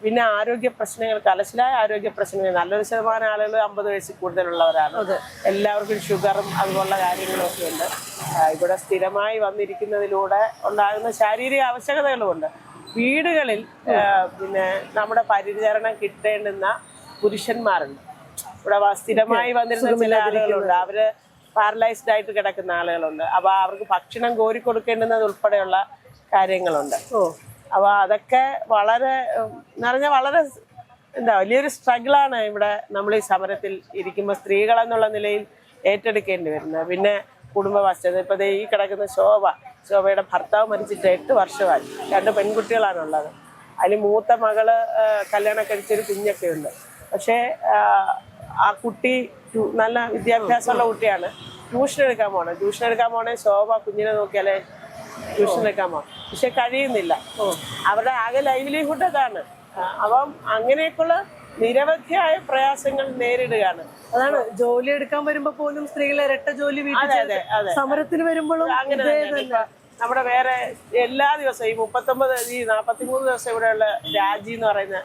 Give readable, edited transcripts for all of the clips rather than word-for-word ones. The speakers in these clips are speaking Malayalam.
പിന്നെ ആരോഗ്യ പ്രശ്നങ്ങൾ, കലശലായ ആരോഗ്യ പ്രശ്നങ്ങൾ. നല്ലൊരു ശതമാനം ആളുകൾ 50 വയസ്സിൽ കൂടുതലുള്ളവരാണ്. എല്ലാവർക്കും ഷുഗറും അതുപോലുള്ള കാര്യങ്ങളൊക്കെ ഉണ്ട്. ഇവിടെ സ്ഥിരമായി വന്നിരിക്കുന്നതിലൂടെ ഉണ്ടാകുന്ന ശാരീരിക ആവശ്യകതകളുമുണ്ട്. വീടുകളിൽ പിന്നെ നമ്മുടെ പരിചരണം കിട്ടേണ്ടുന്ന പുരുഷന്മാരുണ്ട്. ഇവിടെ സ്ഥിരമായി വന്നിരുന്ന ചില ആളുകളുണ്ട്. അവര് പാരലൈസ്ഡ് ആയിട്ട് കിടക്കുന്ന ആളുകളുണ്ട്. അപ്പൊ അവർക്ക് ഭക്ഷണം കോരി കൊടുക്കേണ്ടുന്നത് ഉൾപ്പെടെയുള്ള കാര്യങ്ങളുണ്ട്. അപ്പൊ അതൊക്കെ വളരെ എന്ന് പറഞ്ഞാൽ വളരെ വലിയൊരു സ്ട്രഗിളാണ് ഇവിടെ നമ്മൾ ഈ സമരത്തിൽ ഇരിക്കുമ്പോൾ സ്ത്രീകളെന്നുള്ള നിലയിൽ ഏറ്റെടുക്കേണ്ടി വരുന്നത്. പിന്നെ കുടുംബ പശ്ചാത്തലം, ഇപ്പൊ ഈ കിടക്കുന്ന ശോഭയുടെ ഭർത്താവ് മരിച്ചിട്ട് 8 വർഷമായി. 2 പെൺകുട്ടികളാണുള്ളത്. അതിൽ മൂത്ത മകള് കല്യാണം കഴിച്ചൊരു കുഞ്ഞൊക്കെ ഉണ്ട്. പക്ഷേ ആ കുട്ടി നല്ല വിദ്യാഭ്യാസമുള്ള കുട്ടിയാണ്. ട്യൂഷൻ എടുക്കാൻ പോണേ ശോഭ കുഞ്ഞിനെ നോക്കിയാലേ ട്യൂഷൻ എടുക്കാൻ പോകണം. പക്ഷെ കഴിയുന്നില്ല. അവരുടെ ആകെ ലൈവ്ലിഹുഡ് അതാണ്. അപ്പം അങ്ങനെയൊക്കെയുള്ള നിരവധിയായ പ്രയാസങ്ങൾ നേരിടുകയാണ്. അതാണ് ജോലി എടുക്കാൻ വരുമ്പോ പോലും സ്ത്രീകൾ ഇരട്ട ജോലി സമരത്തിന് വരുമ്പോഴും അങ്ങനെ നമ്മുടെ വേറെ എല്ലാ ദിവസവും ഈ 43 ദിവസം ഇവിടെയുള്ള രാജി എന്ന് പറയുന്ന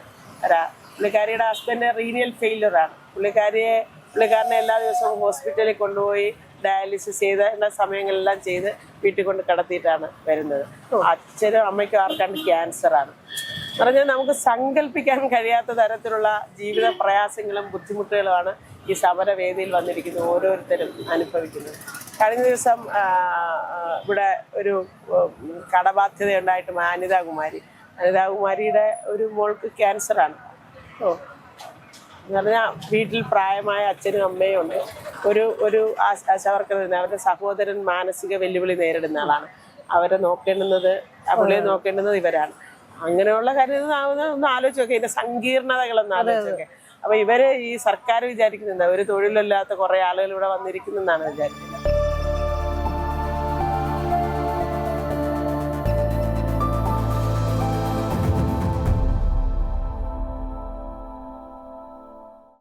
പുള്ളിക്കാരിയുടെ ഹസ്ബൻഡ് റീനിയൽ ഫെയിലറാണ്. പുള്ളിക്കാരനെ എല്ലാ ദിവസവും ഹോസ്പിറ്റലിൽ കൊണ്ടുപോയി ഡയാലിസിസ് ചെയ്ത സമയങ്ങളെല്ലാം ചെയ്ത് വീട്ടിൽ കൊണ്ട് കിടത്തിയിട്ടാണ് വരുന്നത്. അച്ഛനും അമ്മയ്ക്കും ആർക്കാണ്ട് ക്യാൻസറാണ്. പറഞ്ഞാൽ നമുക്ക് സങ്കല്പിക്കാൻ കഴിയാത്ത തരത്തിലുള്ള ജീവിത പ്രയാസങ്ങളും ബുദ്ധിമുട്ടുകളുമാണ് ഈ സമരവേദിയിൽ വന്നിരിക്കുന്നത് ഓരോരുത്തരും അനുഭവിക്കുന്നത്. കഴിഞ്ഞ ദിവസം ഇവിടെ ഒരു കടബാധ്യത ഉണ്ടായിട്ട് അനിതാകുമാരിയുടെ ഒരു മോൾക്ക് ക്യാൻസറാണ്. എന്ന് പറഞ്ഞാൽ വീട്ടിൽ പ്രായമായ അച്ഛനും അമ്മയും ഉണ്ട്. ഒരു ആശാവർക്കർ, അവരുടെ സഹോദരൻ മാനസിക വെല്ലുവിളി നേരിടുന്ന ആളാണ്. അവരെ പുള്ളിയെ നോക്കേണ്ടുന്നത് ഇവരാണ്. അങ്ങനെയുള്ള കാര്യം ഒന്ന് ആലോചിച്ച് നോക്കെ, ഇതിന്റെ സങ്കീർണതകളൊന്നും ആലോചിച്ചൊക്കെ. അപ്പൊ ഇവര് ഈ സർക്കാർ വിചാരിക്കുന്നുണ്ട് ഒരു തൊഴിലില്ലാത്ത കുറെ ആളുകൾ ഇവിടെ വന്നിരിക്കുന്നെന്നാണ് വിചാരിക്കുന്നത്.